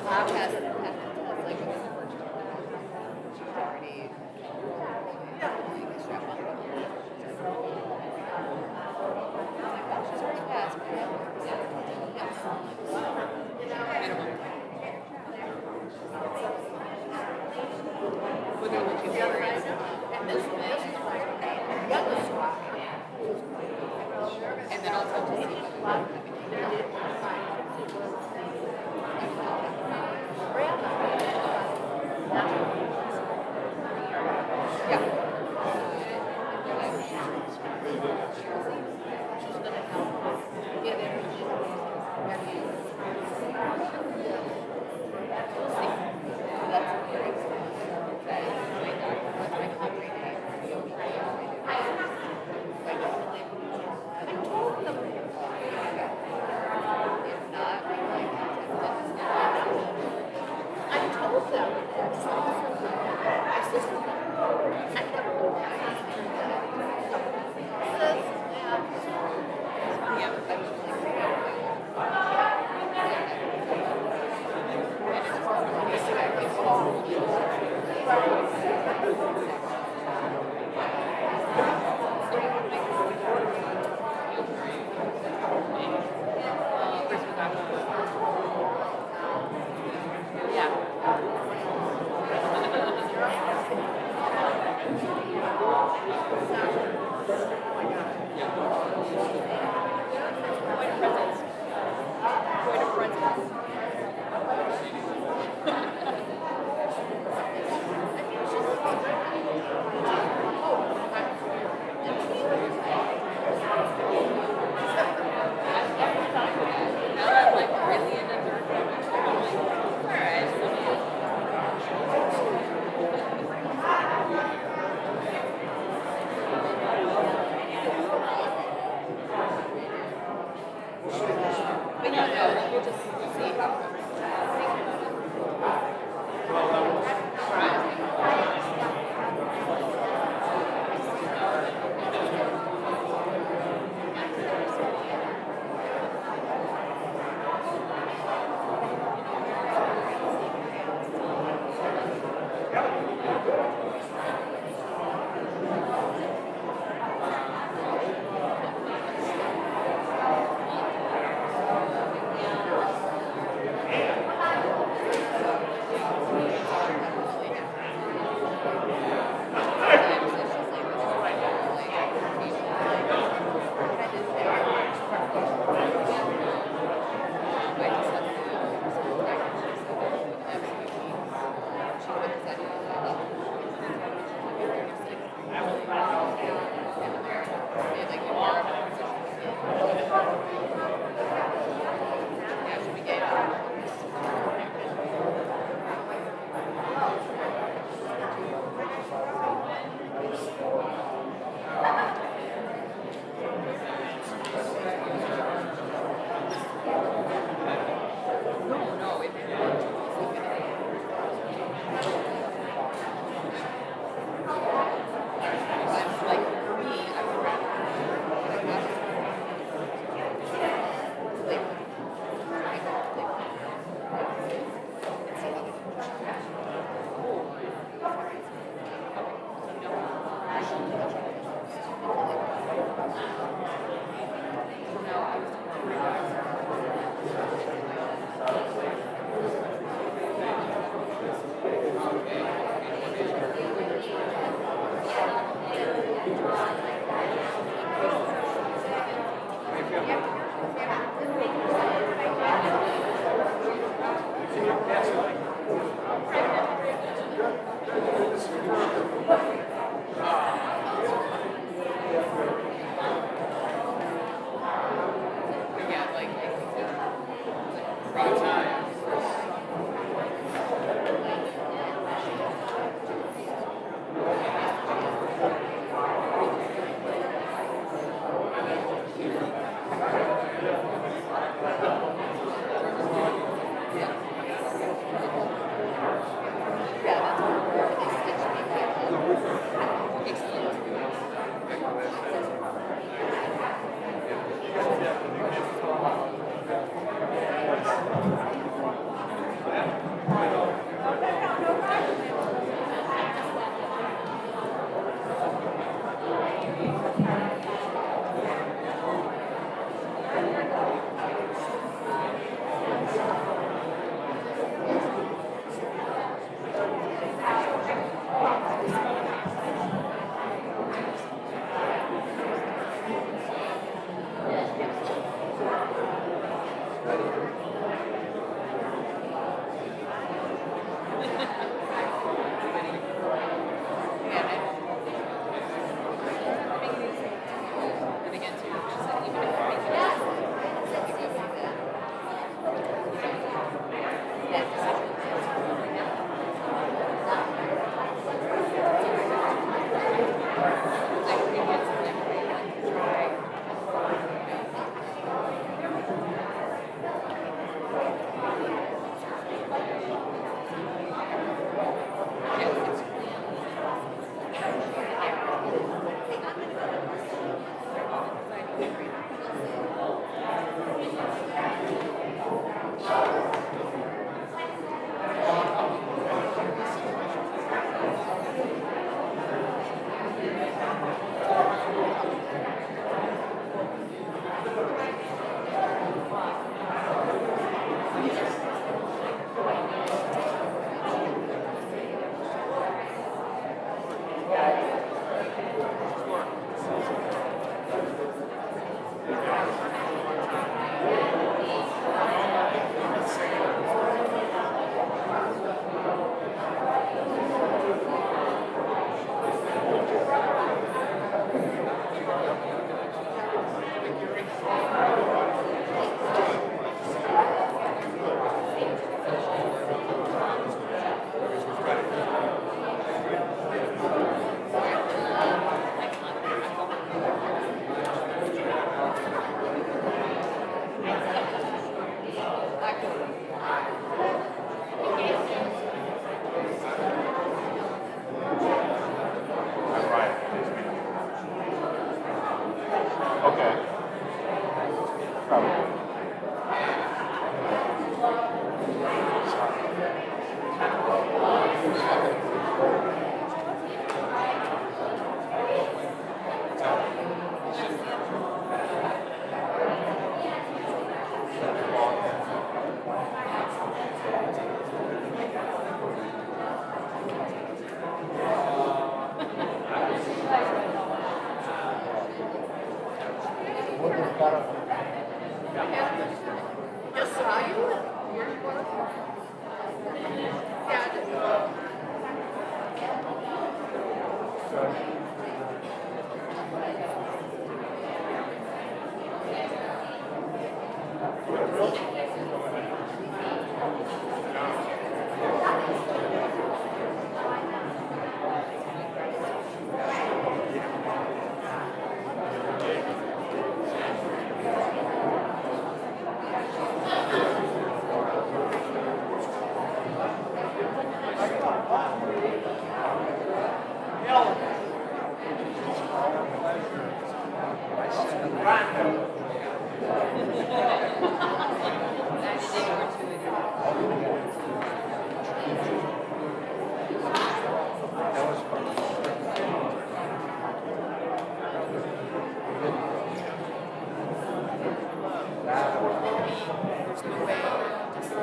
Has like she's already like a strap on. Oh, she's already passed. But they're looking for it. And this is and then also to see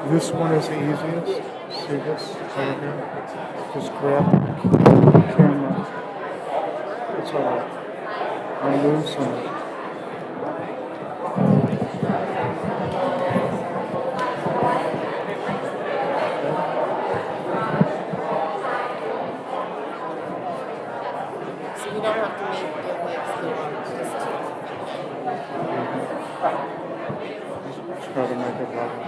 This one is the easiest. See this over here? Just grab the camera. It's alright. And loosen it. So you don't have to make the legs go on. Just try to make it level.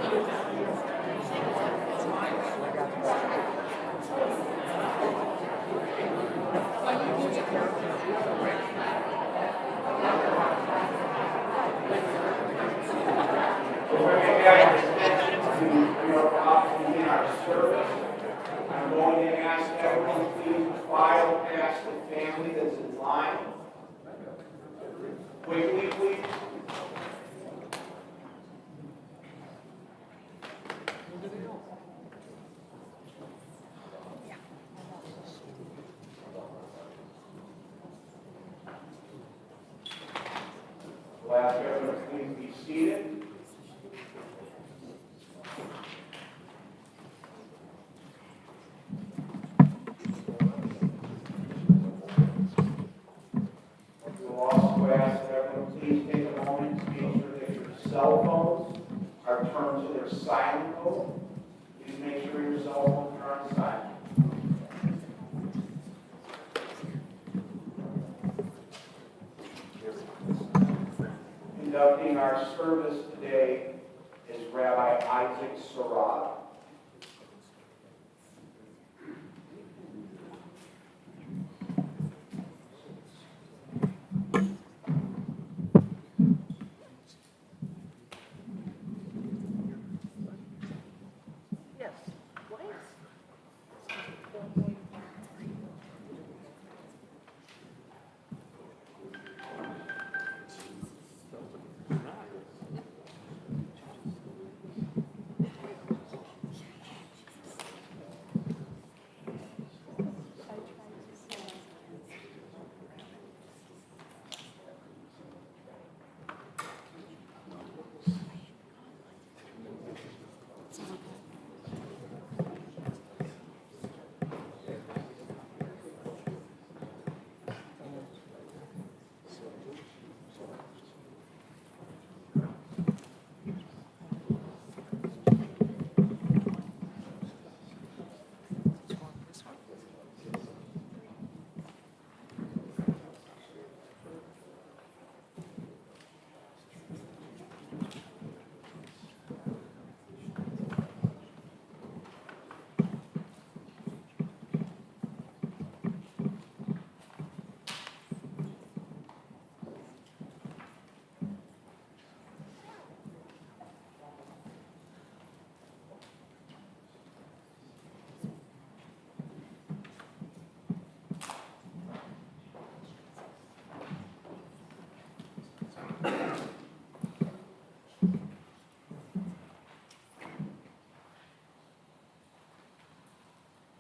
I'm going to ask everyone please file past the family that's in line. Quickly, please. We'll ask everyone to please be seated. We'll also ask everyone please take a moment to make sure that your cell phones are turned to their silent mode. Please make sure your cell phones are on silent. Conducting our service today is Rabbi Isaac Sarad. Yes. Twice?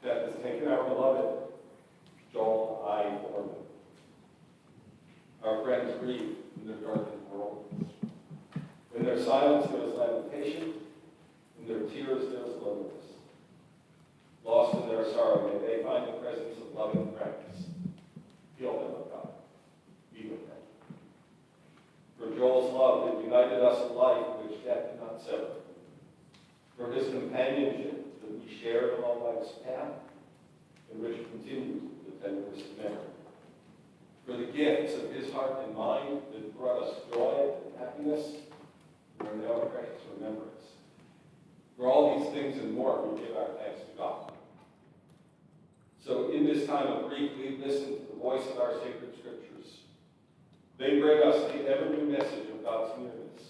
Death has taken our beloved Joel I. Forman. Our friends grieve in their darkened world. In their silence there is lamentation, in their tears there is loneliness. Lost in their sorrow, may they find the presence of loving friends. Heal them, O God. Be with them. For Joel's love that united us in life which death did not sever. For his companionship that we shared along life's path, and which continues the tenderest memory. For the gifts of his heart and mind that brought us joy and happiness, and are now a precious remembrance. For all these things and more, we give our thanks to God. So in this time of grief, we listen to the voice of our sacred scriptures. They bring us the ever-new message of God's nearness.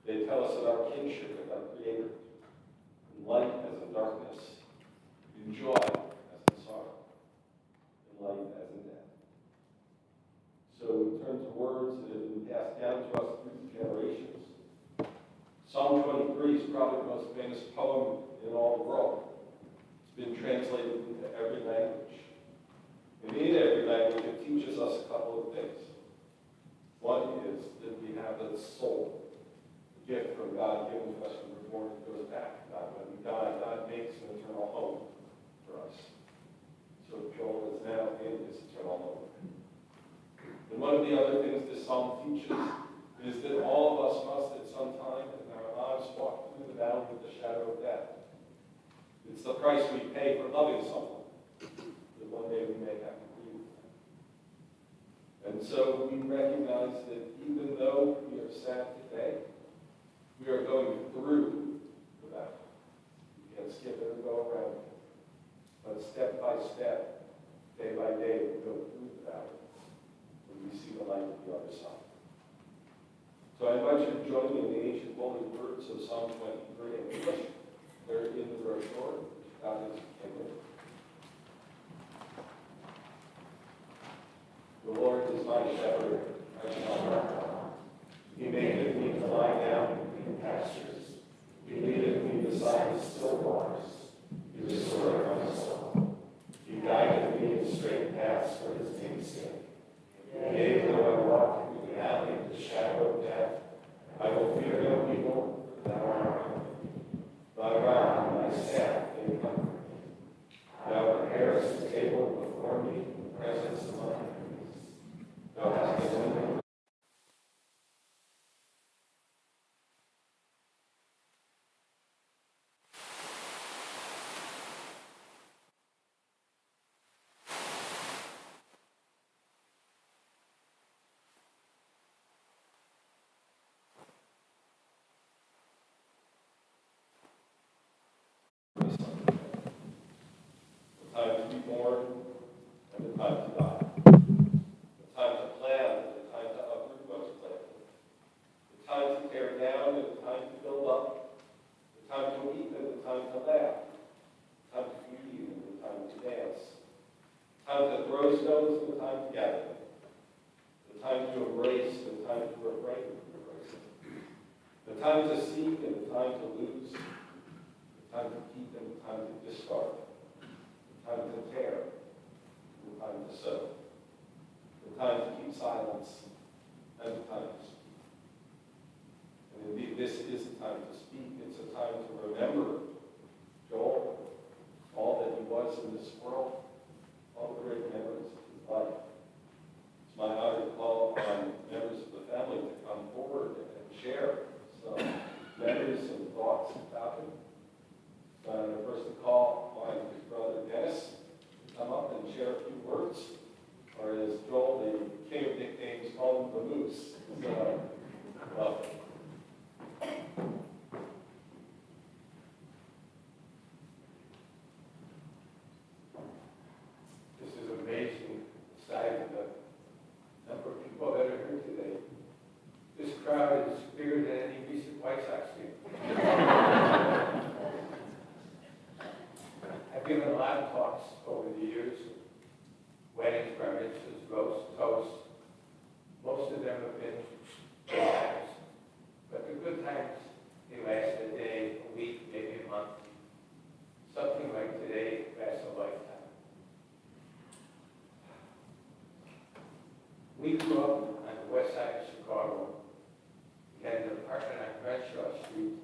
They tell us of our kinship with our Creator, in light as in darkness, in joy as in sorrow, in life as in death. So we turn to words that have been passed down to us through the generations. Psalm 23 is probably the most famous poem in all the world. It's been translated into every language. And in every language, it teaches us a couple of things. One is that we have a soul, a gift from God given to us when we're born. It goes back to God. When we die, God makes an eternal home for us. So Joel is now in his eternal home. And one of the other things this psalm teaches is that all of us must at some time in our lives walk through the valley of the shadow of death. It's the price we pay for loving someone, that one day we may have to grieve. And so we recognize that even though we are sad today, we are going through invite you to join me in the ancient holy words of Psalm 23 in English. They're in the brochure. God is kingdom. The Lord is my shepherd, I shall not want. He maketh me to lie down in green pastures. He leadeth me beside the still waters. He restoreth my soul. He guideth me in straight paths for his name's sake. Yea, though I walk through the valley of the shadow of death, I will fear no evil, for thou art with me. Thy rod and thy staff, they comfort me. Thou preparest a table before me in the presence of my enemies. Thou hast anointed the time to be born and the time to die. The time to plant and the time to uproot what's planted. The time to tear down and the time to build up. The time to weep and the time to laugh. The time to grieve and the time to dance. The time to throw stones and the time to gather them. The time to embrace and the time to refrain from embracing. The time to seek and the time to lose. The time to keep and the time to discard. The time to tear and the time to sow. The time to keep silence and the time to speak. And indeed, this is a time to speak. It's a time to remember Joel, all that he was in this world, all the great memories of his life. It's my honor to call on members of the family to come forward and share some memories and thoughts about him. So I'm going to first call on his brother Dennis to come up and share a few words, or as Joel, the king of nicknames, called him the Moose. So, welcome. This is amazing sight of the number of people that are here today. This crowd is bigger than any recent White Sox game. I've given a lot of talks over the years, weddings, bar mitzvahs, roasts, toasts. Most of them have been good times. But the good times, they last a day, a week, maybe a month. Something like today lasts a lifetime. We grew up on the west side of Chicago. We had an apartment on Crenshaw Street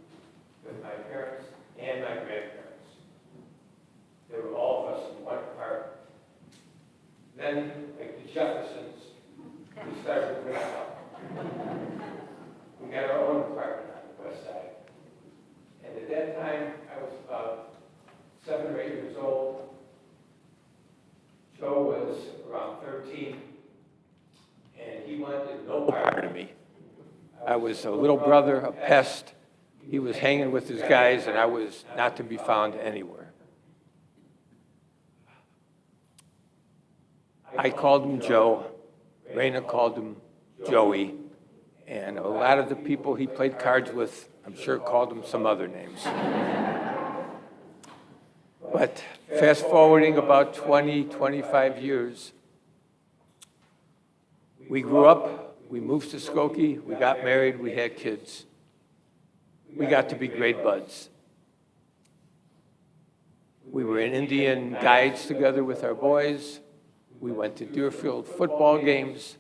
with my parents and my grandparents. There were all of us in one apartment. Then, like the Jeffersons, we started to break up. We got our own apartment on the west side. And at that time, I was about 7 or 8 years old. Joe was around 13. And he wanted no part of me. I was a little brother, a pest. He was hanging with his guys, and I was not to be found anywhere. I called him Joe. Raina called him Joey. And a lot of the people he played cards with, I'm sure, called him some other names. But fast forwarding about 20, 25 years, we grew up, we moved to Skokie, we got married, we had kids. We got to be great buds. We were in Indian Guides together with our boys. We went to Deerfield football games,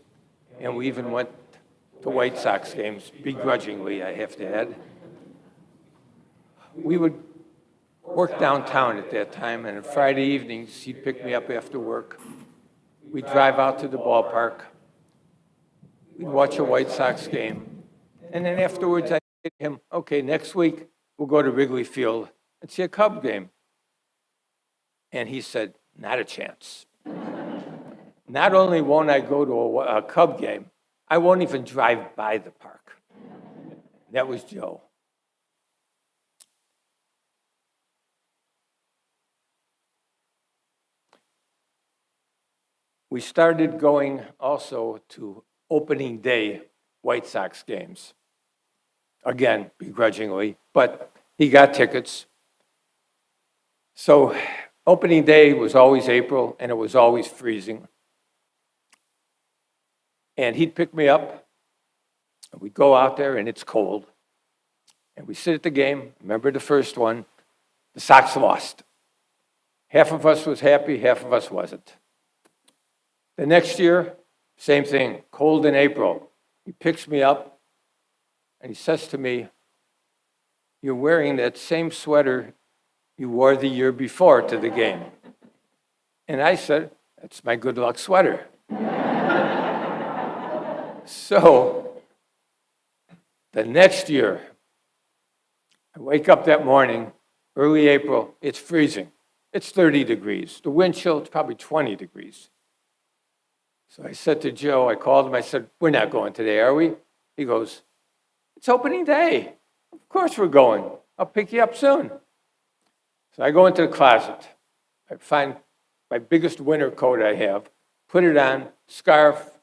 and we even went to White Sox games, begrudgingly, I have to add. We would work downtown at that time, and on Friday evenings, he'd pick me up after work. We'd drive out to the ballpark. We'd watch a White Sox game. And then afterwards, I'd say to him, okay, next week, we'll go to Wrigley Field and see a Cub game. And he said, not a chance. Not only won't I go to a Cub game, I won't even drive by the park. That was Joe. We started going also to opening day White Sox games. again, begrudgingly, but he got tickets. So opening day was always April, and it was always freezing. And he'd pick me up, and we'd go out there, and it's cold. And we sit at the game. Remember the first one? The Sox lost. Half of us was happy, half of us wasn't. The next year, same thing, cold in April. He picks me up, and he says to me, "You're wearing that same sweater you wore the year before to the game." And I said, "That's my good luck sweater." So the next year, I wake up that morning, early April, it's freezing. It's 30 degrees. The wind chill, it's probably 20 degrees. So I said to Joe, I called him, I said, "We're not going today, are we?" He goes, "It's opening day. Of course we're going. I'll pick you up soon." So I go into the closet. I find my biggest winter coat I have, put it on, scarf,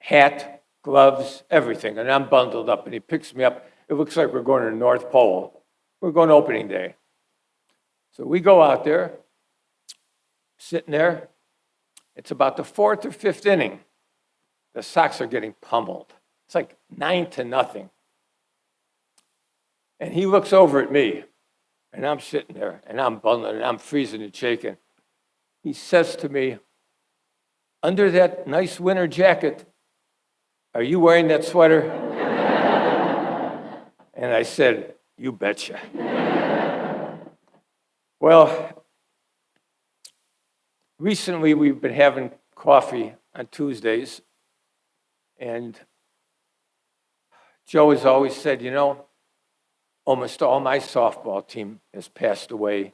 hat, gloves, everything, and I'm bundled up, and he picks me up. It looks like we're going to the North Pole. We're going to opening day. So we go out there, sitting there. It's about the 4th or 5th inning. The Sox are getting pummeled. It's like 9-0. And he looks over at me, and I'm sitting there, and I'm bundled, and I'm freezing and shaking. He says to me, "Under that nice winter jacket, are you wearing that sweater?" And I said, "You betcha." Well, recently we've been having coffee on Tuesdays, and Joe has always said, almost all my softball team has passed away.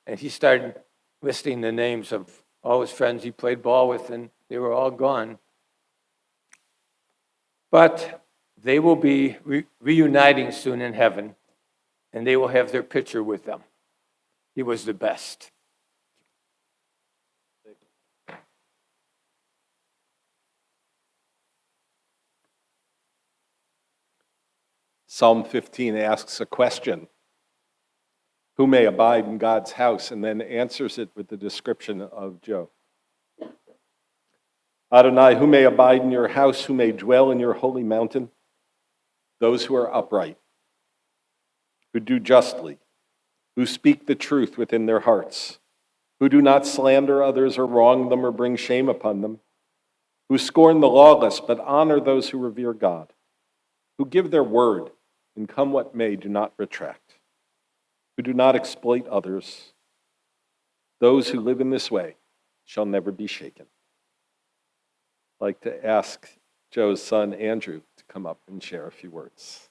And he started listing the names of all his friends he played ball with, and they were all gone. But they will be reuniting soon in heaven, and they will have their picture with them. He was the best. Psalm 15 asks a question. Who may abide in God's house? And then answers it with the description of Joe. Adonai, who may abide in your house? Who may dwell in your holy mountain? Those who are upright, who do justly, who speak the truth within their hearts, who do not slander others or wrong them or bring shame upon them, who scorn the lawless but honor those who revere God, who give their word and come what may do not retract, who do not exploit others. Those who live in this way shall never be shaken. I'd like to ask Joe's son Andrew to come up and share a few words.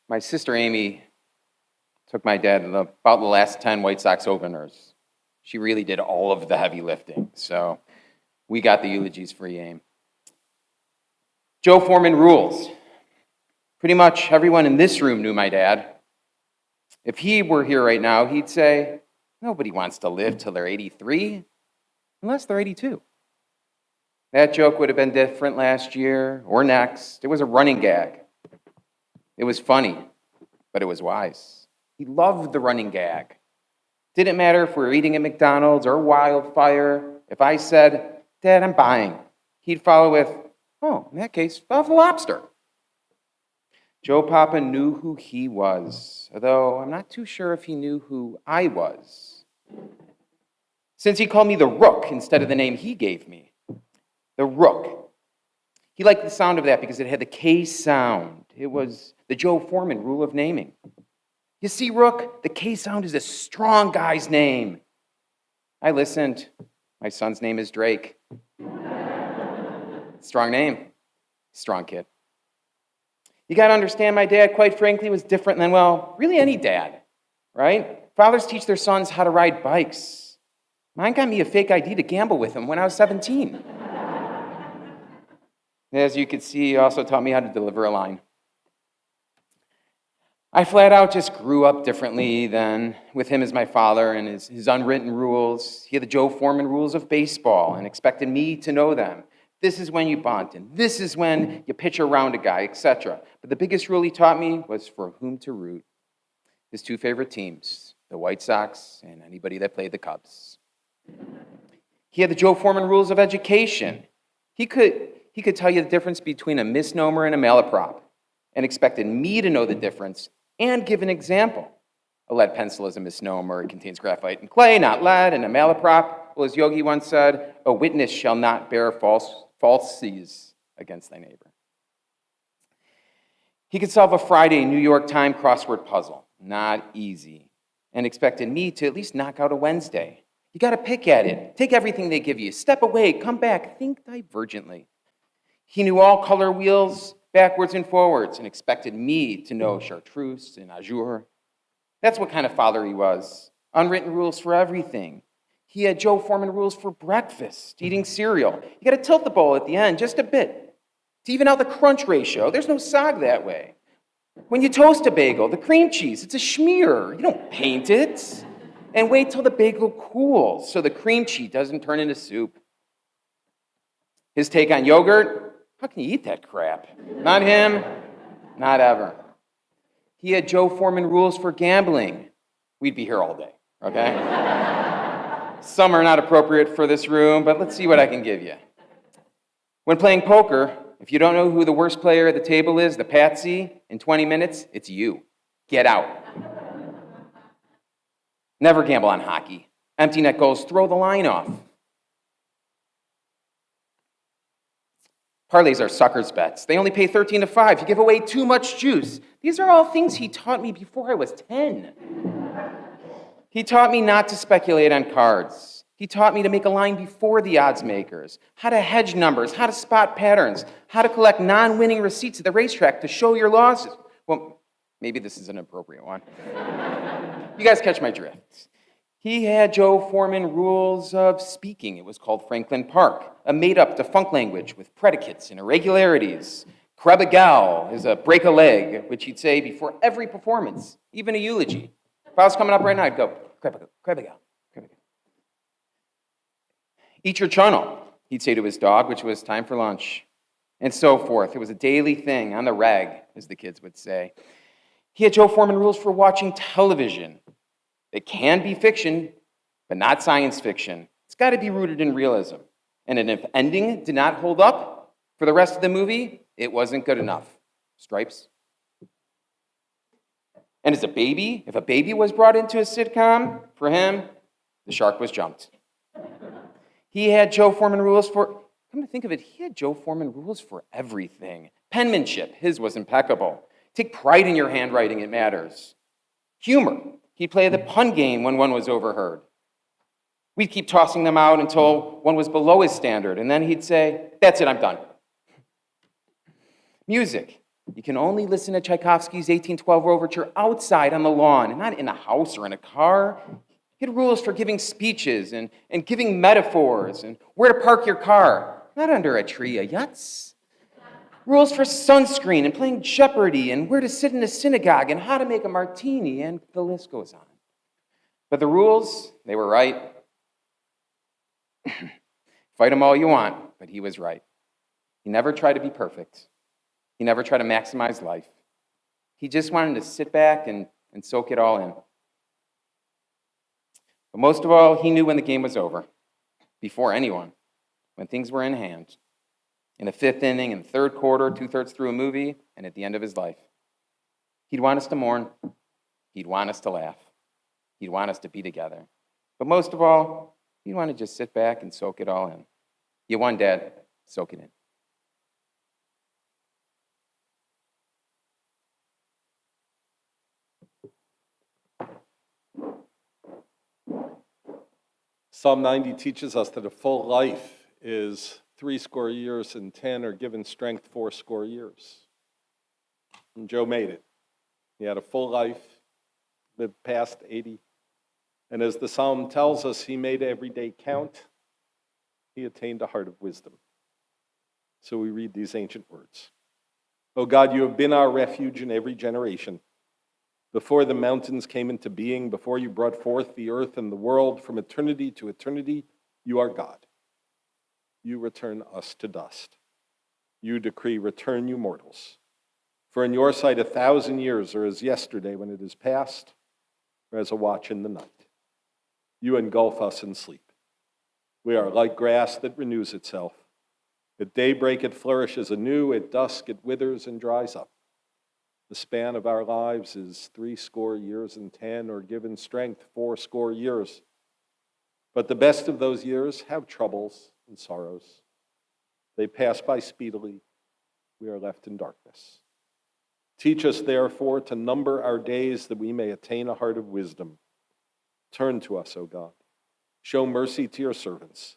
My sister Amy took my dad to about the last 10 White Sox openers. She really did all of the heavy lifting, so we got the eulogies for Aim. Joe Forman rules. Pretty much everyone in this room knew my dad. If he were here right now, he'd say, nobody wants to live till they're 83, unless they're 82. That joke would have been different last year or next. It was a running gag. It was funny, but it was wise. He loved the running gag. Didn't matter if we were eating at McDonald's or Wildfire. If I said, "Dad, I'm buying," he'd follow with, "Oh, in that case, I'll have a lobster." Joe Papa knew who he was, although I'm not too sure if he knew who I was. Since he called me the Rook instead of the name he gave me. The Rook. He liked the sound of that because it had the K sound. It was the Joe Forman rule of naming. You see, Rook, the K sound is a strong guy's name. I listened. My son's name is Drake. Strong name. Strong kid. You got to understand, my dad, quite frankly, was different than, well, really any dad, right? Fathers teach their sons how to ride bikes. Mine got me a fake ID to gamble with him when I was 17. As you can see, he also taught me how to deliver a line. I flat out just grew up differently than with him as my father and his unwritten rules. He had the Joe Forman rules of baseball and expected me to know them. This is when you bunt, and this is when you pitch around a guy, etc. But the biggest rule he taught me was for whom to root. His two favorite teams, the White Sox and anybody that played the Cubs. He had the Joe Forman rules of education. He could tell you the difference between a misnomer and a malaprop and expected me to know the difference and give an example. A lead pencil is a misnomer. It contains graphite and clay, not lead, and a malaprop, well, as Yogi once said, a witness shall not bear falsities against thy neighbor. He could solve a Friday New York Times crossword puzzle, not easy, and expected me to at least knock out a Wednesday. You got to pick at it. Take everything they give you. Step away, come back, think divergently. He knew all color wheels backwards and forwards and expected me to know chartreuse and azure. That's what kind of father he was. Unwritten rules for everything. He had Joe Forman rules for breakfast, eating cereal. You got to tilt the bowl at the end just a bit to even out the crunch ratio. There's no sog that way. When you toast a bagel, the cream cheese, it's a schmear. You don't paint it. And wait till the bagel cools so the cream cheese doesn't turn into soup. His take on yogurt, how can you eat that crap? Not him, not ever. He had Joe Forman rules for gambling. We'd be here all day, okay? Some are not appropriate for this room, but let's see what I can give you. When playing poker, if you don't know who the worst player at the table is, the patsy, in 20 minutes, it's you. Get out. Never gamble on hockey. Empty net goals, throw the line off. Parlays are suckers' bets. They only pay 13 to 5. You give away too much juice. These are all things he taught me before I was 10. He taught me not to speculate on cards. He taught me to make a line before the odds makers, how to hedge numbers, how to spot patterns, how to collect non-winning receipts at the racetrack to show your losses. Well, maybe this is an appropriate one. You guys catch my drift. He had Joe Forman rules of speaking. It was called Franklin Park, a made-up defunct language with predicates and irregularities. Krebegal is a break a leg, which he'd say before every performance, even a eulogy. If I was coming up right now, I'd go, Krebegal, Krebegal, Krebegal. Eat your chunnel, he'd say to his dog, which was time for lunch, and so forth. It was a daily thing, on the rag, as the kids would say. He had Joe Forman rules for watching television. It can be fiction, but not science fiction. It's got to be rooted in realism. And if ending did not hold up for the rest of the movie, it wasn't good enough. Stripes. And as a baby, if a baby was brought into a sitcom, for him, the shark was jumped. He had Joe Forman rules for, come to think of it, he had Joe Forman rules for everything. Penmanship, his was impeccable. Take pride in your handwriting, it matters. Humor. He'd play the pun game when one was overheard. We'd keep tossing them out until one was below his standard, and then he'd say, that's it, I'm done. Music. You can only listen to Tchaikovsky's 1812 Overture outside on the lawn, and not in a house or in a car. He had rules for giving speeches and giving metaphors and where to park your car, not under a tree, a yutz. Rules for sunscreen and playing Jeopardy and where to sit in a synagogue and how to make a martini, and the list goes on. But the rules, they were right. Fight them all you want, but he was right. He never tried to be perfect. He never tried to maximize life. He just wanted to sit back and soak it all in. But most of all, he knew when the game was over, before anyone, when things were in hand. In the fifth inning, in the third quarter, 2/3 through a movie, and at the end of his life. He'd want us to mourn. He'd want us to laugh. He'd want us to be together. But most of all, he'd want to just sit back and soak it all in. You won, Dad. Soak it in. Psalm 90 teaches us that a full life is 80 years, and 10 are given strength 80 years. And Joe made it. He had a full life, lived past 80. And as the psalm tells us, he made every day count. He attained a heart of wisdom. So we read these ancient words. O God, you have been our refuge in every generation. Before the mountains came into being, before you brought forth the earth and the world, from eternity to eternity, you are God. You return us to dust. You decree, return you mortals. For in your sight 1,000 years are as yesterday when it is past, or as a watch in the night. You engulf us in sleep. We are like grass that renews itself. At daybreak it flourishes anew, at dusk it withers and dries up. The span of our lives is 80 years and 10, or given strength 80 years. But the best of those years have troubles and sorrows. They pass by speedily. We are left in darkness. Teach us, therefore, to number our days that we may attain a heart of wisdom. Turn to us, O God. Show mercy to your servants.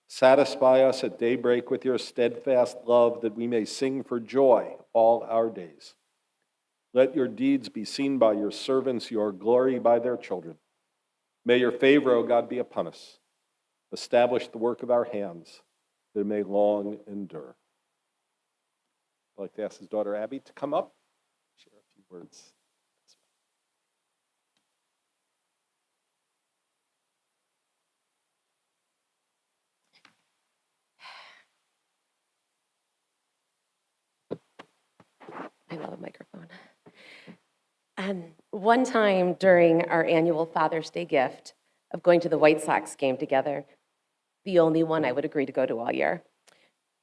Satisfy us at daybreak with your steadfast love, that we may sing for joy all our days. Let your deeds be seen by your servants, your glory by their children. May your favor, O God, be upon us. Establish the work of our hands, that it may long endure. I'd like to ask his daughter Abby to come up, share a few words. I love a microphone. One time during our annual Father's Day gift of going to the White Sox game together, the only one I would agree to go to all year,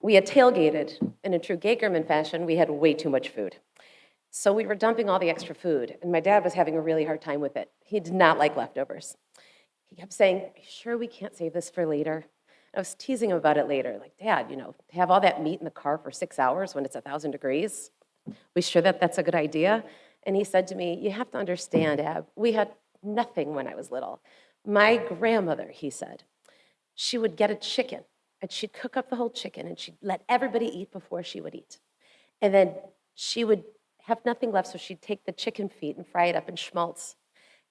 we had tailgated, and in true Gakerman fashion, we had way too much food. So we were dumping all the extra food, and my dad was having a really hard time with it. He did not like leftovers. He kept saying, "Are you sure we can't save this for later?" I was teasing him about it later, like, "Dad, to have all that meat in the car for 6 hours when it's 1,000 degrees? We sure that that's a good idea?" And he said to me, "You have to understand, Ab, we had nothing when I was little. My grandmother," he said, "she would get a chicken, and she'd cook up the whole chicken, and she'd let everybody eat before she would eat. And then she would have nothing left, so she'd take the chicken feet and fry it up in schmaltz.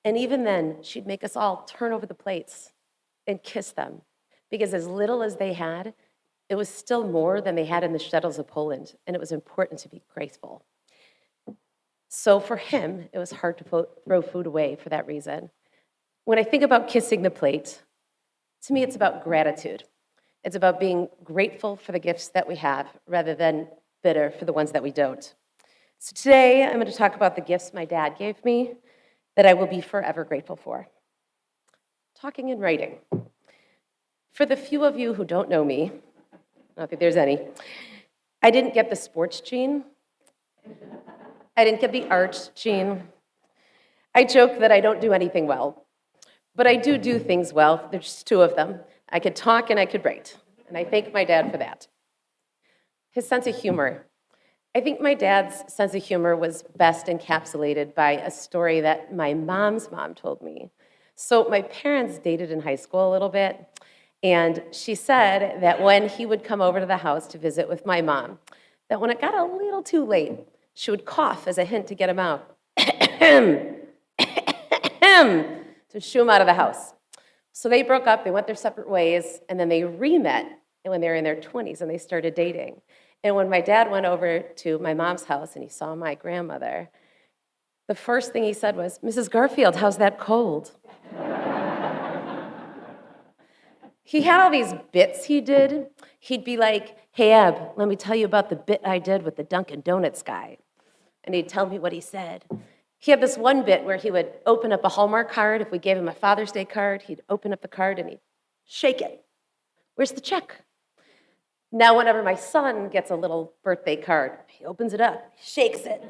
And even then, she'd make us all turn over the plates and kiss them, because as little as they had, it was still more than they had in the shtetls of Poland, and it was important to be graceful." So for him, it was hard to throw food away for that reason. When I think about kissing the plate, to me, it's about gratitude. It's about being grateful for the gifts that we have rather than bitter for the ones that we don't. So today, I'm going to talk about the gifts my dad gave me that I will be forever grateful for. Talking and writing. For the few of you who don't know me, I don't think there's any, I didn't get the sports gene. I didn't get the arts gene. I joke that I don't do anything well, but I do things well. There's two of them. I could talk and I could write, and I thank my dad for that. His sense of humor. I think my dad's sense of humor was best encapsulated by a story that my mom's mom told me. So my parents dated in high school a little bit, and she said that when he would come over to the house to visit with my mom, that when it got a little too late, she would cough as a hint to get him out, to shoo him out of the house. So they broke up, they went their separate ways, and then they re-met when they were in their 20s and they started dating. And when my dad went over to my mom's house and he saw my grandmother, the first thing he said was, "Mrs. Garfield, how's that cold?" He had all these bits he did. He'd be like, "Hey, Ab, let me tell you about the bit I did with the Dunkin' Donuts guy." And he'd tell me what he said. He had this one bit where he would open up a Hallmark card. If we gave him a Father's Day card, he'd open up the card and he'd shake it. "Where's the check?" Now, whenever my son gets a little birthday card, he opens it up, shakes it,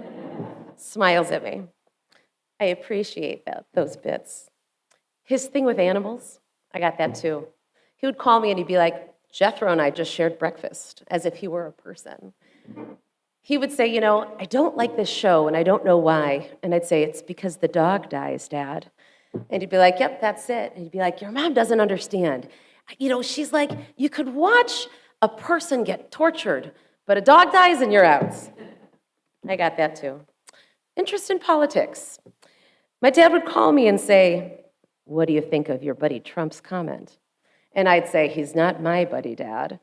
smiles at me. I appreciate those bits. His thing with animals, I got that too. He would call me and he'd be like, "Jethro and I just shared breakfast," as if he were a person. He would say, "I don't like this show and I don't know why." And I'd say, "It's because the dog dies, Dad." And he'd be like, "Yep, that's it." And he'd be like, "Your mom doesn't understand. She's like, you could watch a person get tortured, but a dog dies and you're out." I got that too. Interest in politics. My dad would call me and say, "What do you think of your buddy Trump's comment?" And I'd say, "He's not my buddy, Dad."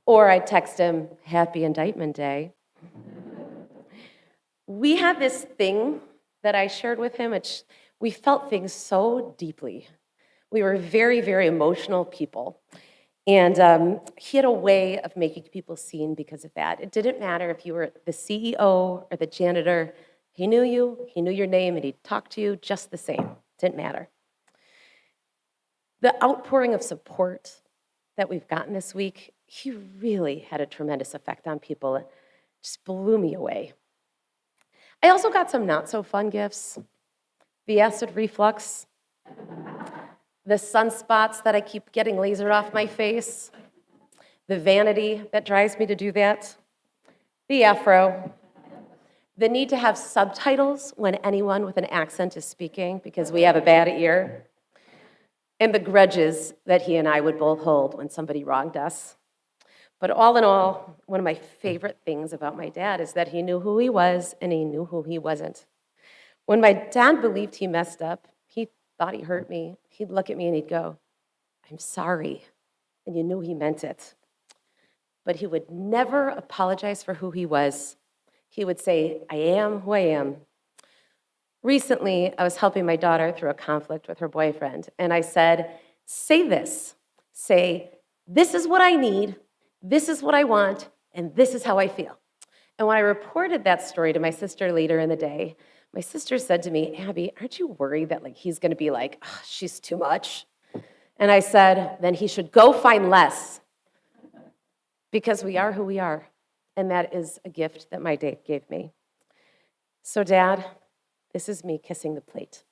Or I'd text him, "Happy Indictment Day." We had this thing that I shared with him, we felt things so deeply. We were very, very emotional people. And he had a way of making people seen because of that. It didn't matter if you were the CEO or the janitor. He knew you, he knew your name, and he'd talk to you just the same. Didn't matter. The outpouring of support that we've gotten this week, he really had a tremendous effect on people. It just blew me away. I also got some not so fun gifts. The acid reflux, the sunspots that I keep getting lasered off my face, the vanity that drives me to do that, the afro, the need to have subtitles when anyone with an accent is speaking because we have a bad ear, and the grudges that he and I would both hold when somebody wronged us. But all in all, one of my favorite things about my dad is that he knew who he was and he knew who he wasn't. When my dad believed he messed up, he thought he hurt me, he'd look at me and he'd go, "I'm sorry," and you knew he meant it. But he would never apologize for who he was. He would say, "I am who I am." Recently, I was helping my daughter through a conflict with her boyfriend, and I said, "Say this. Say, this is what I need, this is what I want, and this is how I feel." And when I reported that story to my sister later in the day, my sister said to me, "Abby, aren't you worried that he's going to be like, oh, she's too much?" And I said, "Then he should go find less." Because we are who we are, and that is a gift that my dad gave me. So, Dad, this is me kissing the plate.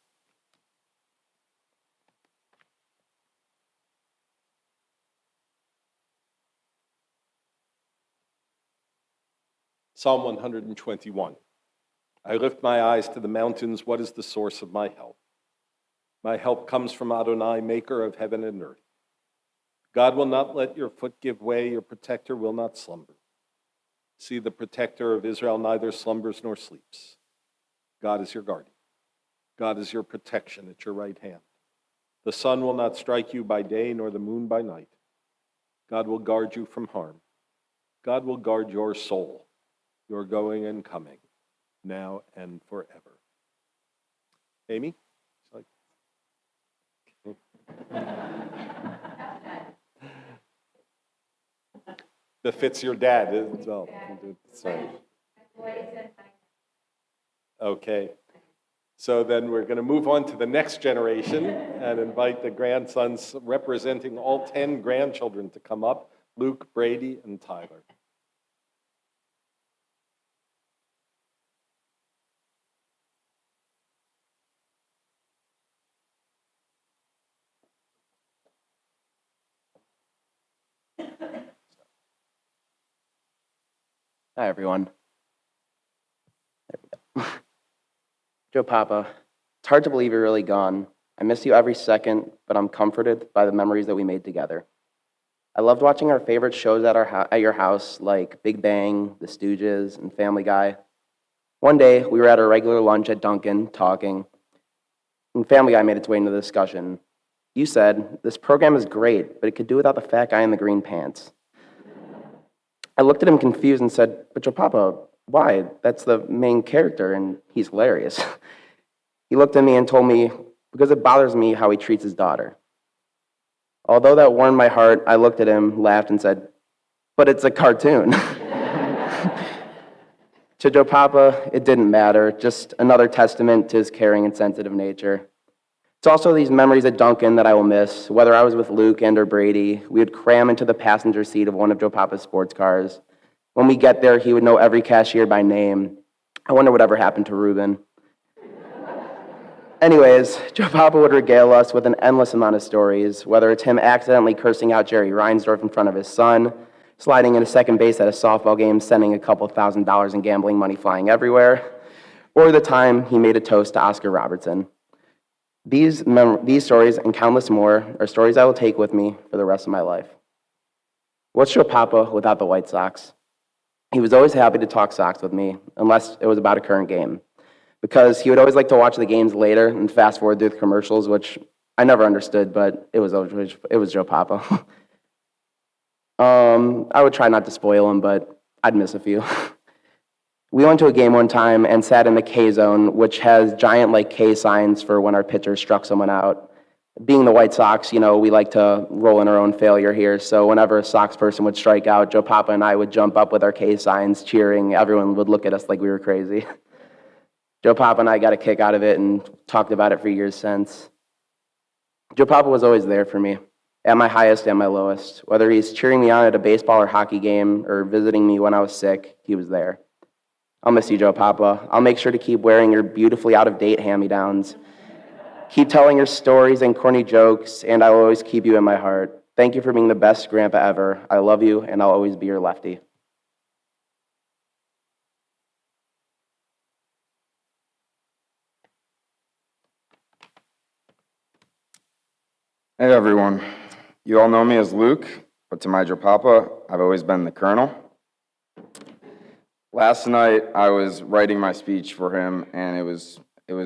Psalm 121. I lift my eyes to the mountains. What is the source of my help? My help comes from Adonai, maker of heaven and earth. God will not let your foot give way. Your protector will not slumber. See, the protector of Israel neither slumbers nor sleeps. God is your guardian. God is your protection at your right hand. The sun will not strike you by day, nor the moon by night. God will guard you from harm. God will guard your soul, your going and coming, now and forever. Amy? That fits your dad as well. Sorry. Okay. So then we're going to move on to the next generation and invite the grandsons representing all 10 grandchildren to come up, Luke, Brady, and Tyler. Hi, everyone. Joe Papa, it's hard to believe you're really gone. I miss you every second, but I'm comforted by the memories that we made together. I loved watching our favorite shows at your house, like Big Bang, The Stooges, and Family Guy. One day, we were at our regular lunch at Dunkin' talking, and Family Guy made its way into the discussion. You said, "This program is great, but it could do without the fat guy in the green pants." I looked at him confused and said, "But Joe Papa, why? That's the main character, and he's hilarious." He looked at me and told me, "Because it bothers me how he treats his daughter." Although that warmed my heart, I looked at him, laughed, and said, "But it's a cartoon." To Joe Papa, it didn't matter, just another testament to his caring and sensitive nature. It's also these memories at Dunkin' that I will miss. Whether I was with Luke and or Brady, we would cram into the passenger seat of one of Joe Papa's sports cars. When we get there, he would know every cashier by name. I wonder whatever happened to Ruben. Anyways, Joe Papa would regale us with an endless amount of stories, whether it's him accidentally cursing out Jerry Reinsdorf in front of his son, sliding into second base at a softball game, sending a couple $1,000s in gambling money flying everywhere, or the time he made a toast to Oscar Robertson. These stories and countless more are stories I will take with me for the rest of my life. What's Joe Papa without the White Sox? He was always happy to talk Sox with me, unless it was about a current game, because he would always like to watch the games later and fast forward through the commercials, which I never understood, but it was Joe Papa. I would try not to spoil him, but I'd miss a few. We went to a game one time and sat in the K zone, which has giant like K signs for when our pitcher struck someone out. Being the White Sox, we like to roll in our own failure here. So whenever a Sox person would strike out, Joe Papa and I would jump up with our K signs cheering. Everyone would look at us like we were crazy. Joe Papa and I got a kick out of it and talked about it for years since. Joe Papa was always there for me, at my highest and my lowest. Whether he's cheering me on at a baseball or hockey game or visiting me when I was sick, he was there. I'll miss you, Joe Papa. I'll make sure to keep wearing your beautifully out-of-date hand-me-downs. Keep telling your stories and corny jokes, and I will always keep you in my heart. Thank you for being the best grandpa ever. I love you, and I'll always be your lefty. Hey everyone, you all know me as Luke, but to my Joe Papa, I've always been the Colonel. Last night, I was writing my speech for him, and it was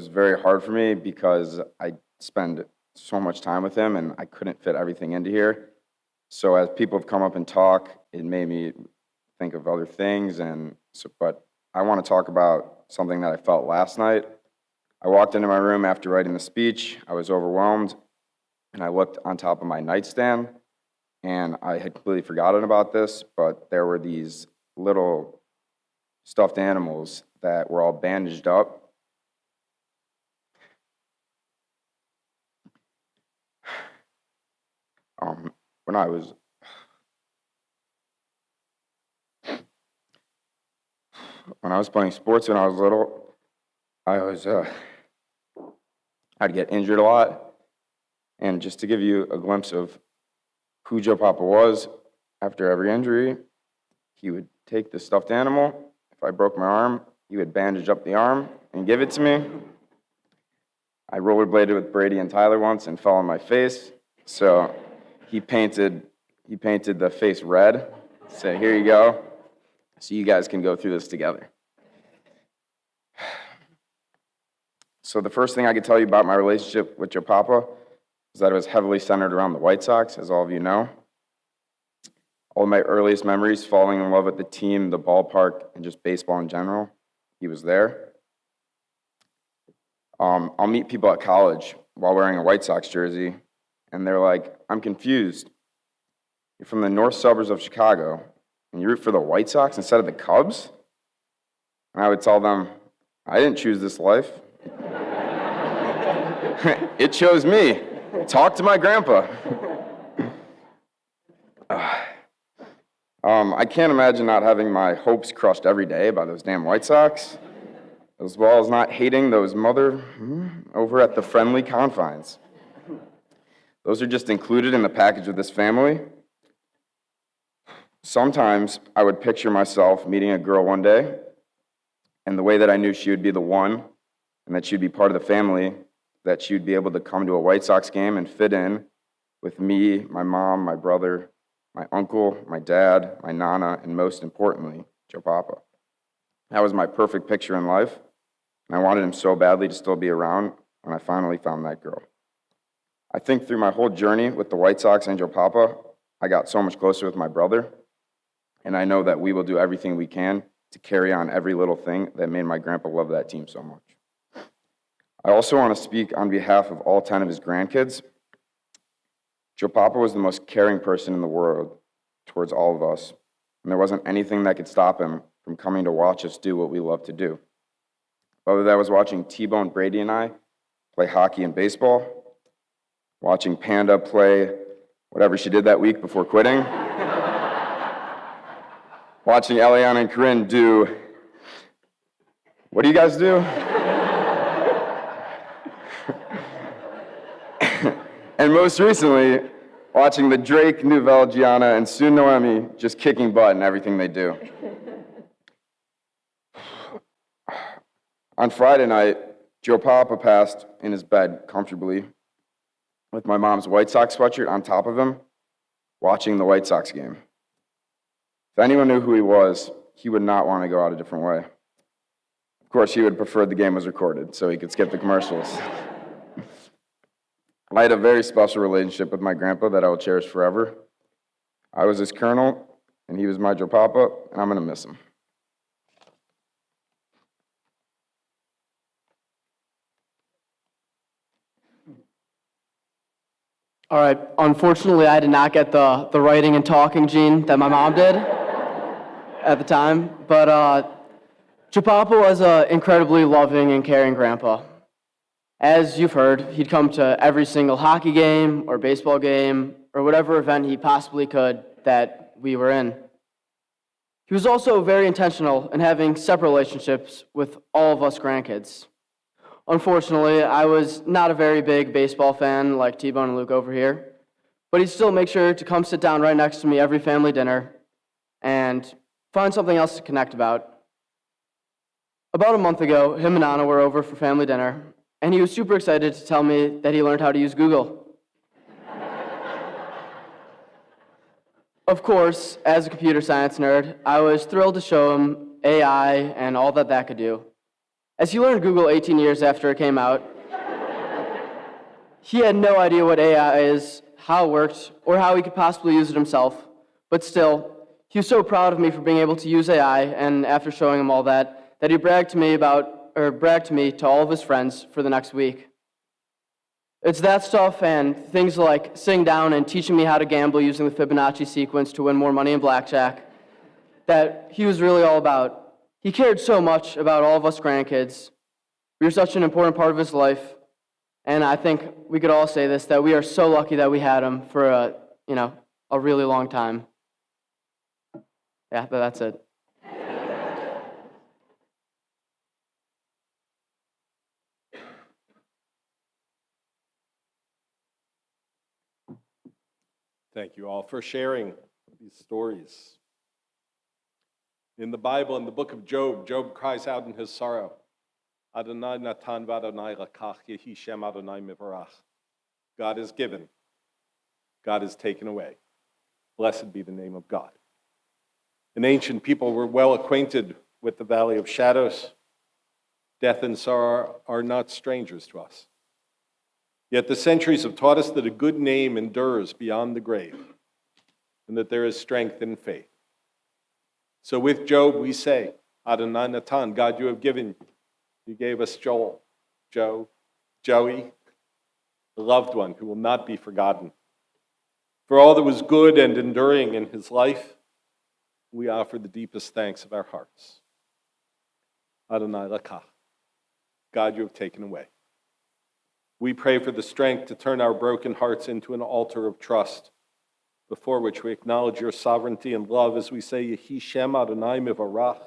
very hard for me because I spend so much time with him, and I couldn't fit everything into here. So as people have come up and talk, it made me think of other things, but I want to talk about something that I felt last night. I walked into my room after writing the speech. I was overwhelmed. And I looked on top of my nightstand, and I had completely forgotten about this, but there were these little stuffed animals that were all bandaged up. When I was playing sports when I was little, I'd get injured a lot. And just to give you a glimpse of who Joe Papa was, after every injury, he would take the stuffed animal. If I broke my arm, he would bandage up the arm and give it to me. I rollerbladed with Brady and Tyler once and fell on my face. So he painted the face red. Said, "Here you go, so you guys can go through this together." So the first thing I could tell you about my relationship with Joe Papa is that it was heavily centered around the White Sox, as all of you know. All of my earliest memories falling in love with the team, the ballpark, and just baseball in general, he was there. I'll meet people at college while wearing a White Sox jersey, and they're like, "I'm confused. You're from the north suburbs of Chicago, and you root for the White Sox instead of the Cubs?" And I would tell them, "I didn't choose this life. It chose me. Talk to my grandpa." I can't imagine not having my hopes crushed every day by those damn White Sox, as well as not hating those mother over at the friendly confines. Those are just included in the package of this family. Sometimes I would picture myself meeting a girl one day, and the way that I knew she would be the one, and that she'd be part of the family, that she would be able to come to a White Sox game and fit in with me, my mom, my brother, my uncle, my dad, my nana, and most importantly, Joe Papa. That was my perfect picture in life, and I wanted him so badly to still be around when I finally found that girl. I think through my whole journey with the White Sox and Joe Papa, I got so much closer with my brother, and I know that we will do everything we can to carry on every little thing that made my grandpa love that team so much. I also want to speak on behalf of all 10 of his grandkids. Joe Papa was the most caring person in the world towards all of us, and there wasn't anything that could stop him from coming to watch us do what we love to do. Whether that was watching T-Bone Brady and I play hockey and baseball, watching Panda play whatever she did that week before quitting, watching Eliana and Corinne do, what do you guys do? And most recently, watching the Drake, Nouvelle, Gianna, and soon Noemi just kicking butt in everything they do. On Friday night, Joe Papa passed in his bed comfortably with my mom's White Sox sweatshirt on top of him, watching the White Sox game. If anyone knew who he was, he would not want to go out a different way. Of course, he would prefer the game was recorded so he could skip the commercials. I had a very special relationship with my grandpa that I will cherish forever. I was his colonel, and he was my Joe Papa, and I'm going to miss him. All right, unfortunately, I did not get the writing and talking gene that my mom did at the time, but Joe Papa was an incredibly loving and caring grandpa. As you've heard, he'd come to every single hockey game or baseball game or whatever event he possibly could that we were in. He was also very intentional in having separate relationships with all of us grandkids. Unfortunately, I was not a very big baseball fan like T-Bone and Luke over here, but he'd still make sure to come sit down right next to me every family dinner and find something else to connect about. About a month ago, him and Anna were over for family dinner, and he was super excited to tell me that he learned how to use Google. Of course, as a computer science nerd, I was thrilled to show him AI and all that that could do. As he learned Google 18 years after it came out, he had no idea what AI is, how it worked, or how he could possibly use it himself. But still, he was so proud of me for being able to use AI, and after showing him all that he bragged to me to all of his friends for the next week. It's that stuff and things like sitting down and teaching me how to gamble using the Fibonacci sequence to win more money in blackjack that he was really all about. He cared so much about all of us grandkids. We were such an important part of his life, and I think we could all say this, that we are so lucky that we had him for a really long time. Yeah, but that's it. Thank you all for sharing these stories. In the Bible, in the book of Job, Job cries out in his sorrow, Adonai natan v'Adonai lakach, yehi shem Adonai mivarach. God is given, God is taken away. Blessed be the name of God. An ancient people were well acquainted with the valley of shadows. Death and sorrow are not strangers to us. Yet the centuries have taught us that a good name endures beyond the grave, and that there is strength in faith. So with Job, we say, Adonai Natan, God, you have given, you gave us Joey, a loved one who will not be forgotten. For all that was good and enduring in his life, we offer the deepest thanks of our hearts. Adonai Lakach, God, you have taken away. We pray for the strength to turn our broken hearts into an altar of trust, before which we acknowledge your sovereignty and love as we say, Yehi Shem Adonai Mivarach,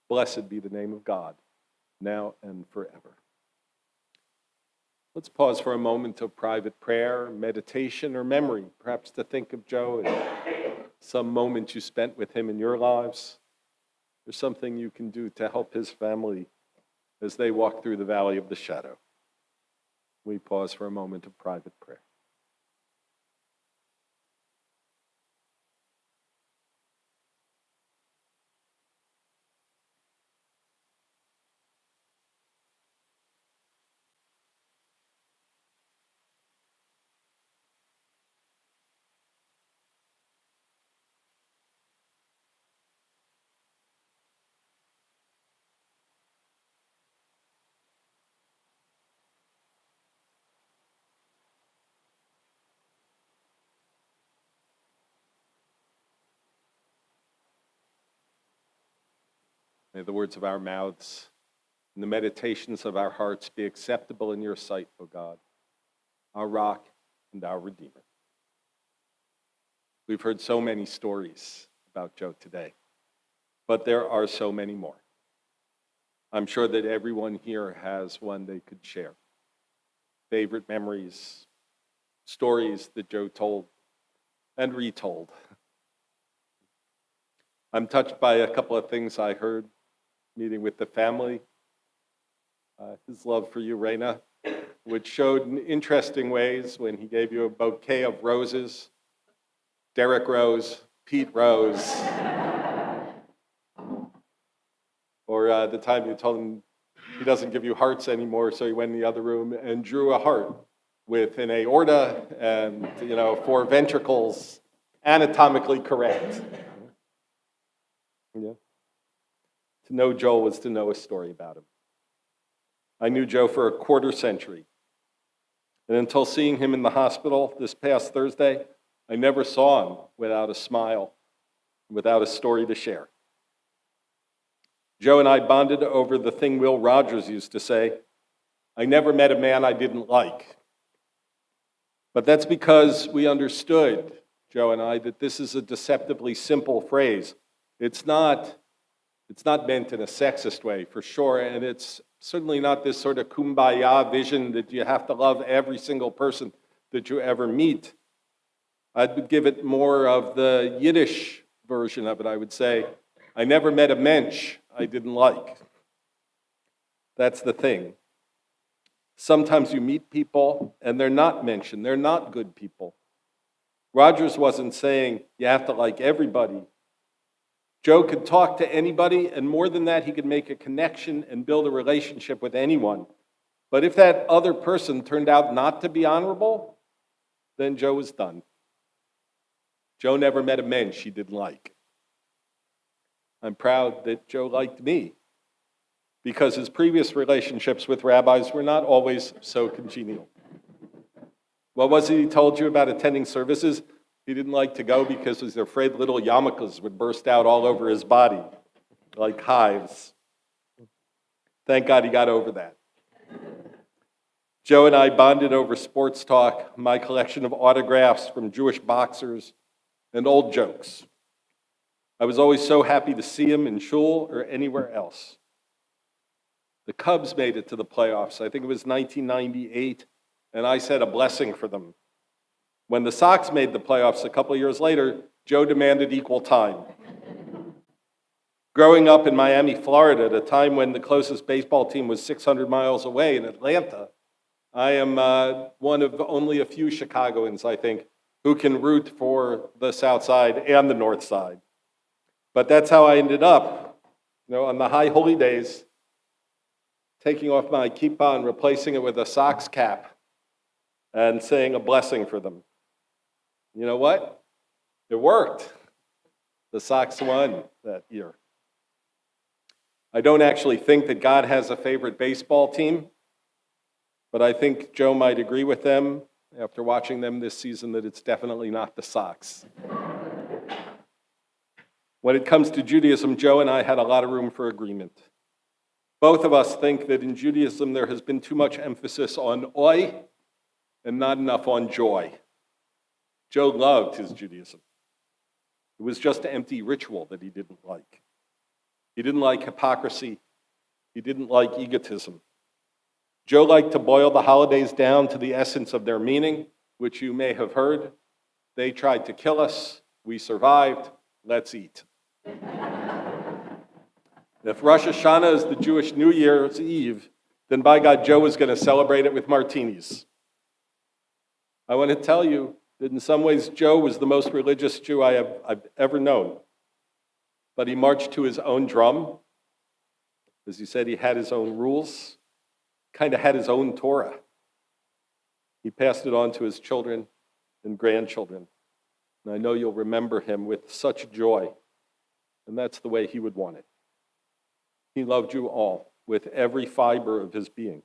blessed be the name of God, now and forever. Let's pause for a moment of private prayer, meditation, or memory, perhaps to think of Joe and some moment you spent with him in your lives. There's something you can do to help his family as they walk through the valley of the shadow. We pause for a moment of private prayer. May the words of our mouths and the meditations of our hearts be acceptable in your sight, O God, our rock and our Redeemer. We've heard so many stories about Joe today, but there are so many more. I'm sure that everyone here has one they could share. Favorite memories, stories that Joe told and retold. I'm touched by a couple of things I heard meeting with the family. His love for you, Raina, which showed in interesting ways when he gave you a bouquet of roses. Derek Rose, Pete Rose. Or the time you told him he doesn't give you hearts anymore, so he went in the other room and drew a heart with an aorta and 4 ventricles, anatomically correct. Yeah. To know Joel was to know a story about him. I knew Joe for a quarter century. And until seeing him in the hospital this past Thursday, I never saw him without a smile, without a story to share. Joe and I bonded over the thing Will Rogers used to say, I never met a man I didn't like. But that's because we understood, Joe and I, that this is a deceptively simple phrase. It's not meant in a sexist way, for sure, and it's certainly not this sort of kumbaya vision that you have to love every single person that you ever meet. I'd give it more of the Yiddish version of it. I would say, I never met a mensch I didn't like. That's the thing. Sometimes you meet people and they're not mentioned. They're not good people. Rogers wasn't saying you have to like everybody. Joe could talk to anybody, and more than that, he could make a connection and build a relationship with anyone. But if that other person turned out not to be honorable, then Joe was done. Joe never met a mensch he didn't like. I'm proud that Joe liked me, because his previous relationships with rabbis were not always so congenial. What was it he told you about attending services? He didn't like to go because he was afraid little yarmulkes would burst out all over his body, like hives. Thank God he got over that. Joe and I bonded over sports talk, my collection of autographs from Jewish boxers, and old jokes. I was always so happy to see him in shul or anywhere else. The Cubs made it to the playoffs. I think it was 1998, and I said a blessing for them. When the Sox made the playoffs a couple of years later, Joe demanded equal time. Growing up in Miami, Florida, at a time when the closest baseball team was 600 miles away in Atlanta, I am one of only a few Chicagoans, I think, who can root for the South Side and the North Side. But that's how I ended up, on the high holy days, taking off my kippah and replacing it with a Sox cap and saying a blessing for them. You know what? It worked. The Sox won that year. I don't actually think that God has a favorite baseball team, but I think Joe might agree with them after watching them this season that it's definitely not the Sox. When it comes to Judaism, Joe and I had a lot of room for agreement. Both of us think that in Judaism there has been too much emphasis on oi and not enough on joy. Joe loved his Judaism. It was just an empty ritual that he didn't like. He didn't like hypocrisy. He didn't like egotism. Joe liked to boil the holidays down to the essence of their meaning, which you may have heard. They tried to kill us. We survived. Let's eat. If Rosh Hashanah is the Jewish New Year's Eve, then by God, Joe is going to celebrate it with martinis. I want to tell you that in some ways, Joe was the most religious Jew I've ever known. But he marched to his own drum. As he said, he had his own rules, kind of had his own Torah. He passed it on to his children and grandchildren. And I know you'll remember him with such joy. And that's the way he would want it. He loved you all with every fiber of his being.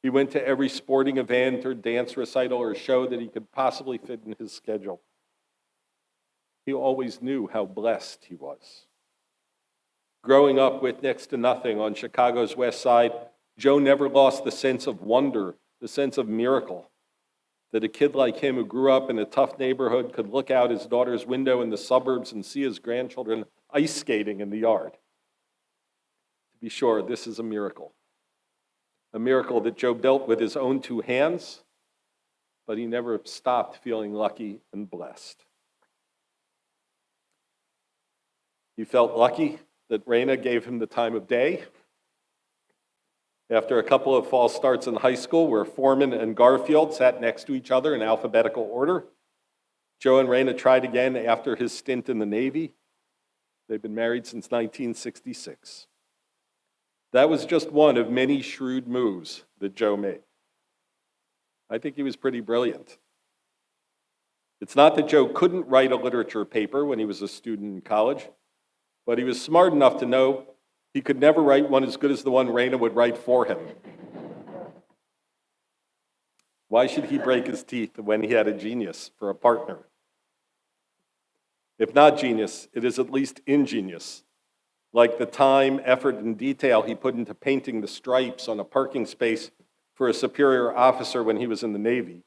He went to every sporting event or dance recital or show that he could possibly fit in his schedule. He always knew how blessed he was. Growing up with next to nothing on Chicago's West Side, Joe never lost the sense of wonder, the sense of miracle, that a kid like him who grew up in a tough neighborhood could look out his daughter's window in the suburbs and see his grandchildren ice skating in the yard. To be sure, this is a miracle that Joe built with his own two hands, but he never stopped feeling lucky and blessed. He felt lucky that Raina gave him the time of day. After a couple of false starts in high school where Forman and Garfield sat next to each other in alphabetical order, Joe and Raina tried again after his stint in the Navy. They've been married since 1966. That was just one of many shrewd moves that Joe made. I think he was pretty brilliant. It's not that Joe couldn't write a literature paper when he was a student in college, but he was smart enough to know he could never write one as good as the one Raina would write for him. Why should he break his teeth when he had a genius for a partner? If not genius, it is at least ingenious, like the time, effort, and detail he put into painting the stripes on a parking space for a superior officer when he was in the Navy.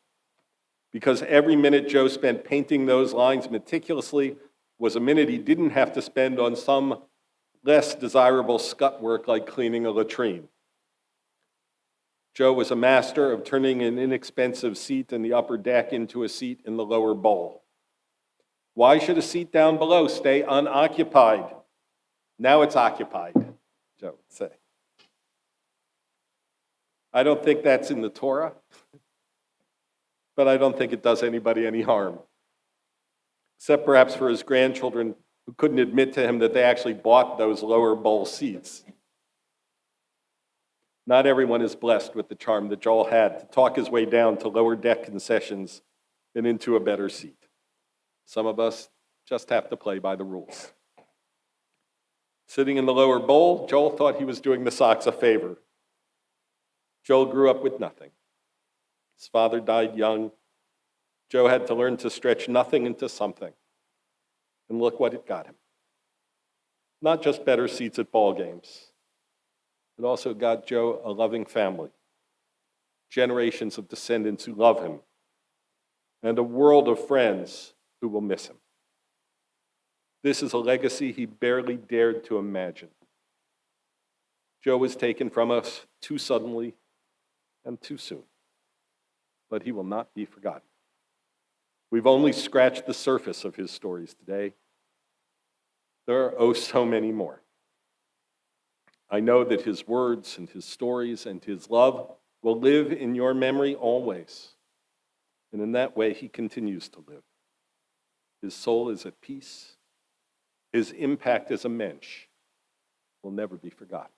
Because every minute Joe spent painting those lines meticulously was a minute he didn't have to spend on some less desirable scut work like cleaning a latrine. Joe was a master of turning an inexpensive seat in the upper deck into a seat in the lower bowl. Why should a seat down below stay unoccupied? Now it's occupied, Joe would say. I don't think that's in the Torah, but I don't think it does anybody any harm, except perhaps for his grandchildren who couldn't admit to him that they actually bought those lower bowl seats. Not everyone is blessed with the charm that Joel had to talk his way down to lower deck concessions and into a better seat. Some of us just have to play by the rules. Sitting in the lower bowl, Joel thought he was doing the Sox a favor. Joel grew up with nothing. His father died young. Joe had to learn to stretch nothing into something. And look what it got him. Not just better seats at ball games. It also got Joe a loving family, generations of descendants who love him, and a world of friends who will miss him. This is a legacy he barely dared to imagine. Joe was taken from us too suddenly and too soon, but he will not be forgotten. We've only scratched the surface of his stories today. There are oh so many more. I know that his words and his stories and his love will live in your memory always. And in that way, he continues to live. His soul is at peace. His impact as a mensch will never be forgotten.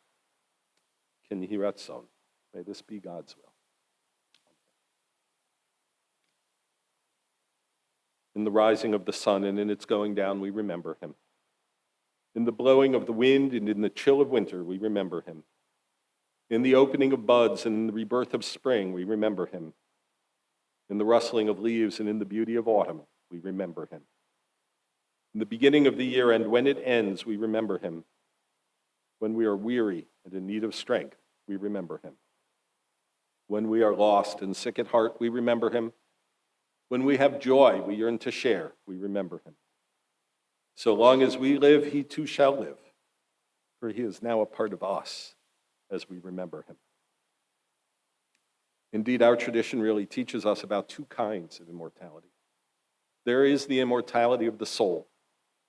Ken Yehi Ratzon. May this be God's will. In the rising of the sun and in its going down, we remember him. In the blowing of the wind and in the chill of winter, we remember him. In the opening of buds and in the rebirth of spring, we remember him. In the rustling of leaves and in the beauty of autumn, we remember him. In the beginning of the year and when it ends, we remember him. When we are weary and in need of strength, we remember him. When we are lost and sick at heart, we remember him. When we have joy we yearn to share, we remember him. So long as we live, he too shall live, for he is now a part of us as we remember him. Indeed, our tradition really teaches us about two kinds of immortality. There is the immortality of the soul,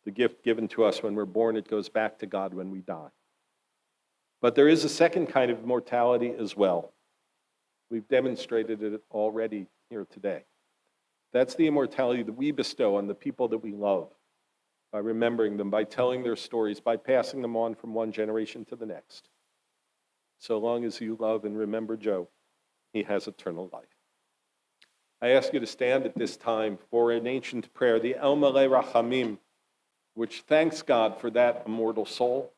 the gift given to us when we're born. It goes back to God when we die. But there is a second kind of immortality as well. We've demonstrated it already here today. That's the immortality that we bestow on the people that we love, by remembering them, by telling their stories, by passing them on from one generation to the next. So long as you love and remember Joe, he has eternal life. I ask you to stand at this time for an ancient prayer, the El Malei Rachamim, which thanks God for that immortal soul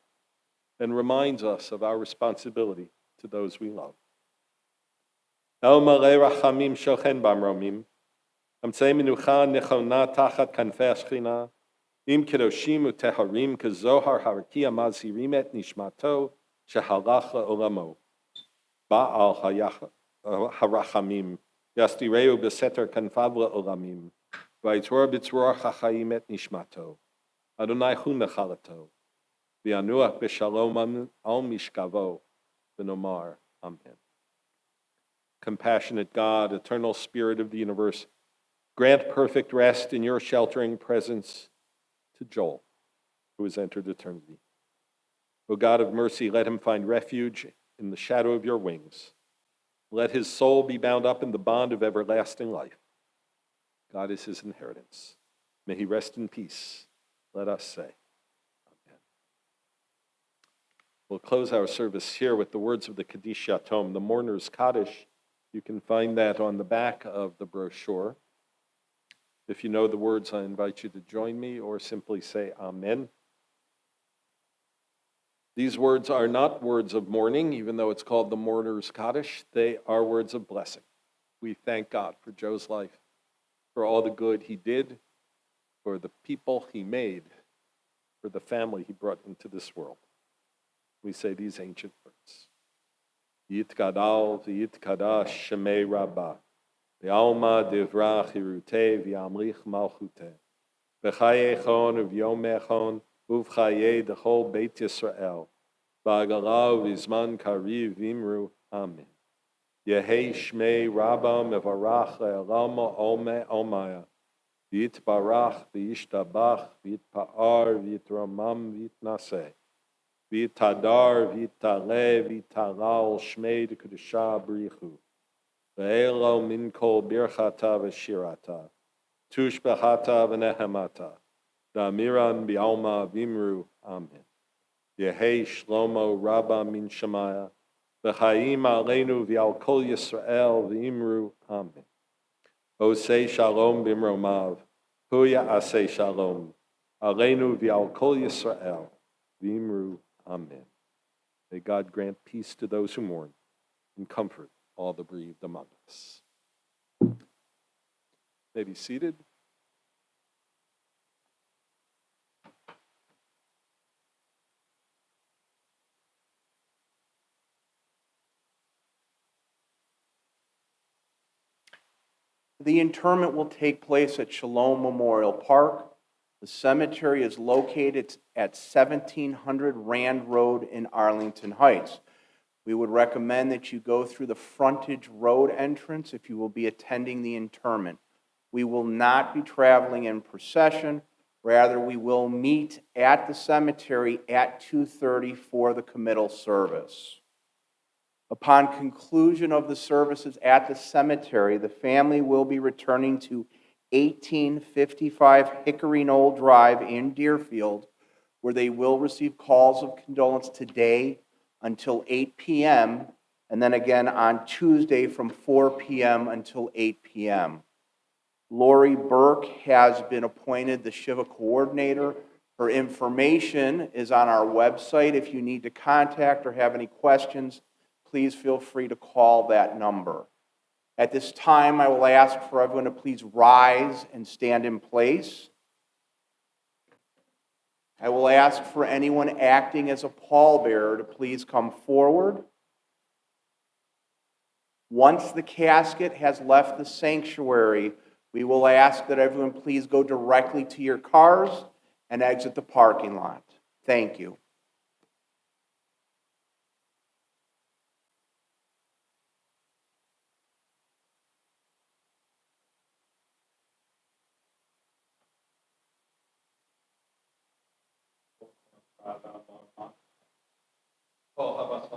and reminds us of our responsibility to those we love. El Malei Rachamim Shochen Bamromim, Amtzei Menucha Nechona Tachat Kanfei Shechina, Im Kedoshim Uteharim Kezohar Harakia Mazhirim Et Nishmato Shehalach Le'olamo, Ba'al Harachamim, Yastireu Beseter Kanfav Le'olamim, Vaitor B'tzror HaChaim Et Nishmato, Adonai Hu Nechalato, V'yanuach B'shalom Al Mishkavo, V'nomar Amen. Compassionate God, eternal Spirit of the universe, grant perfect rest in your sheltering presence to Joel, who has entered eternity. O God of mercy, let him find refuge in the shadow of your wings. Let his soul be bound up in the bond of everlasting life. God is his inheritance. May he rest in peace. Let us say, Amen. We'll close our service here with the words of the Kaddish Yatom, the Mourner's Kaddish. You can find that on the back of the brochure. If you know the words, I invite you to join me or simply say Amen. These words are not words of mourning, even though it's called the Mourner's Kaddish. They are words of blessing. We thank God for Joe's life, for all the good he did, for the people he made, for the family he brought into this world. We say these ancient words. Yitgadal v'yitkadash shemei rabbah, v'alma divrach hiruteh v'yamlich malchuteh, v'chayechon v'yomechon uv'chayeh d'chol Beit Yisrael, v'agalav v'zman kariv v'imru amen. Yehei shmei rabbah mevarach le'alama ome omaya, v'yitbarach v'yishtabach v'yitpa'ar v'yitramam v'yitnaseh, V'tadar v'tale v'talal shmei d'kedusha b'richu. V'elo min kol birchata v'shirata. Tushbechata v'nehemata. Da'amiran b'alma v'imru. Amen. Yehei shlomo rabba min shemaya. V'chaim aleinu v'al kol Yisrael v'imru. Amen. Osei shalom b'mromav. Huya asei shalom. Aleinu v'al kol Yisrael v'imru. Amen. May God grant peace to those who mourn and comfort all the bereaved among us. May be seated. The interment will take place at Shalom Memorial Park. The cemetery is located at 1700 Rand Road in Arlington Heights. We would recommend that you go through the frontage road entrance if you will be attending the interment. We will not be traveling in procession. Rather, we will meet at the cemetery at 2:30 for the committal service. Upon conclusion of the services at the cemetery, the family will be returning to 1855 Hickory Knoll Drive in Deerfield, where they will receive calls of condolence today until 8 p.m., and then again on Tuesday from 4 p.m. until 8 p.m. Lori Burke has been appointed the Shiva coordinator. Her information is on our website. If you need to contact or have any questions, please feel free to call that number. At this time, I will ask for everyone to please rise and stand in place. I will ask for anyone acting as a pallbearer to please come forward. Once the casket has left the sanctuary, we will ask that everyone please go directly to your cars and exit the parking lot. Thank you. Paul, how about